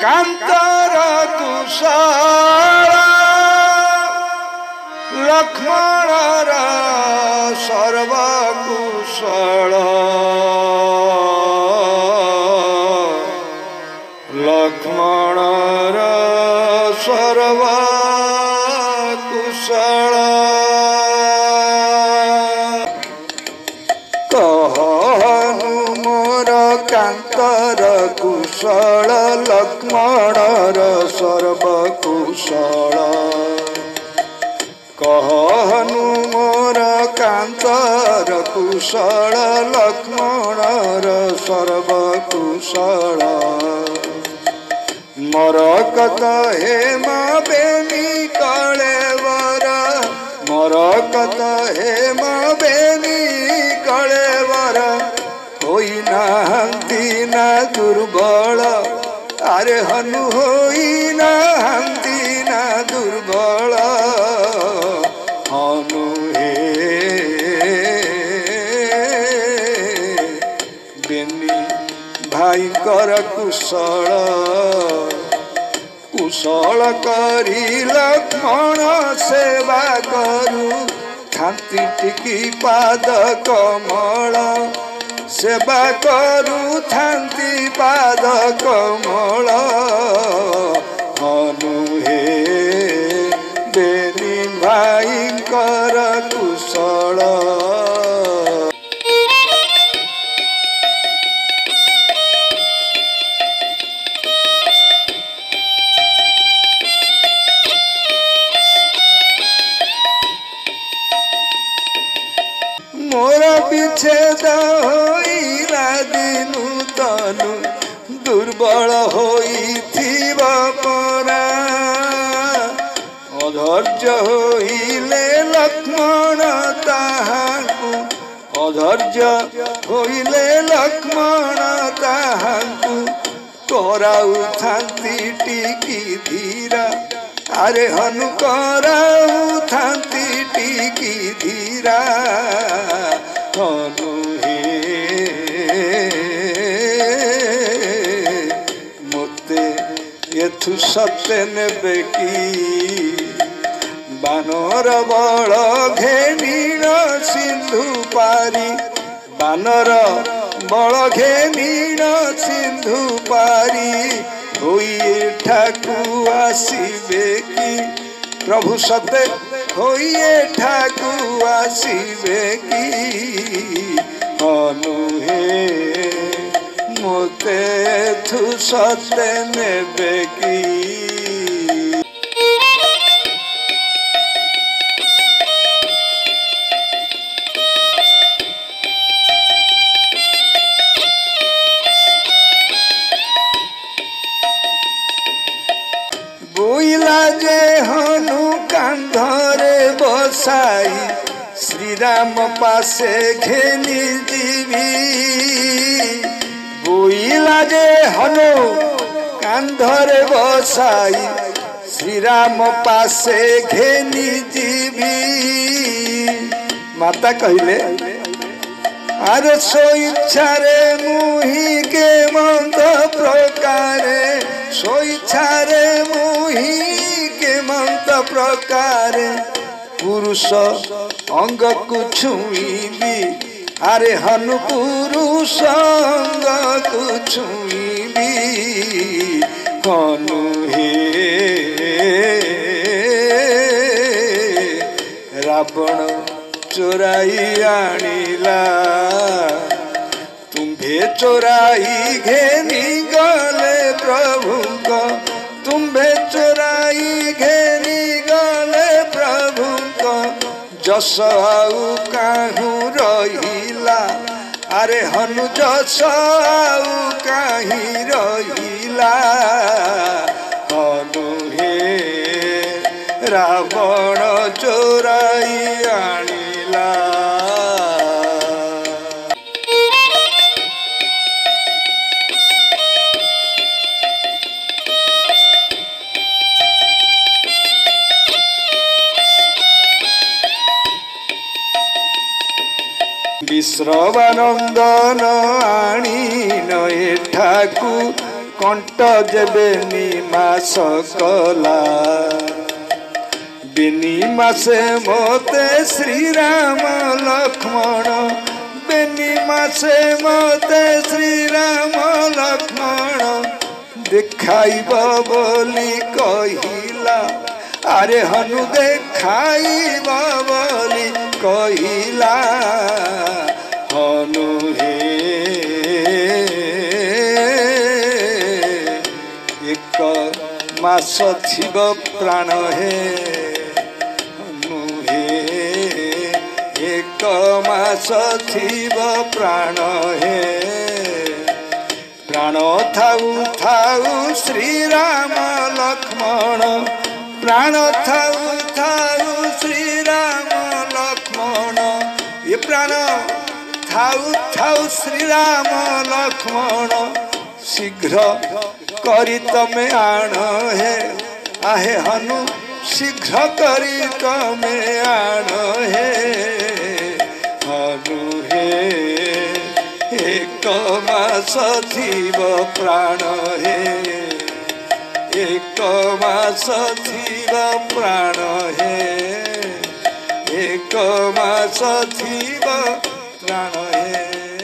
कांतर कुशल लक्ष्मण सर्वकुशल लक्ष्मण सर्वकुशल कहनु मोर कांतर कुशल लक्ष्मण सर्वकुशल कहनु मोर कांतर कुशल लक्ष्मण सर्वकुशल मोर कत हेम बेनी कलेवर मोर कत हेम बेनी कलेवर होई नाहंती ना दुर्बल अरे हनु होई नाहंती ना दुर्बल हनु हे बेनी भाई कर कुशल कुशल करी लक्ष्मण सेवा करू थांती टिकी पाद कमल सेवा करू थांती पाद कमल हनु हे बेनी भाई कर कुशल मोर विच्छेद होइला दिनु तनु दुर्बल होइथिब परा अधैर्य होइले लक्ष्मण ताहाकु अधैर्य होइले लक्ष्मण ताहाकु कराउ थांती टिकी धीरा अरे हनु कराउ थांती टिकी धीरा हनु हे मोते एथु सत्य नेबे की बानर बल घेनीण सिंधु पारी बानर बल घेनीण सिंधु पारी होई ठाकु आसीबे की प्रभु सत्य होई ठाकु आसीबे की हनु हे मोते थु सत्य नेबे की बोइला जे हनु कांधरे बसाई श्री राम पासे घेनी जीवी बोइला जे हनु कांधरे बसाई श्री राम पासे घेनी जीवी माता कहले अरे सो इच्छा रे मुही के मंद प्रकारे सो इच्छा रे मुही के मंद प्रकारे पुरुष अंग को छुईबी अरे हनु पुरुष अंग को छुईबी हनु हे रावण चोराई आनिला तुम्भे चोराई घेनी गले प्रभु को तुम्भे चोराई घेनी गले प्रभु को जस आउ काहू रहिला अरे हनु जस आउ काहि रहिला हनु हे रावण चोराई आनिला विश्रवानंदन आनी नए ठाकु कंट जेबे निमास कला बेनी मासे मोते श्री राम लक्ष्मण बेनी मासे मोते श्री राम लक्ष्मण देखाइब बोली कहिला अरे हनु देखाइब बोली कहिला हनु हे एक मास थिब प्राण हे हनु हे एक मास थिब प्राण हे प्राण थाऊ थाऊ श्री राम लक्ष्मण प्राण थाऊ थाऊ श्री राम लक्ष्मण ये प्राण थाऊ थाऊ श्री राम लक्ष्मण शीघ्र करी तमे आण हे आहे हनु शीघ्र करी तमे आण हे हनु हे एक मास थिब प्राण हे एक मास थिब प्राण हे एक मास थिब प्राण हे।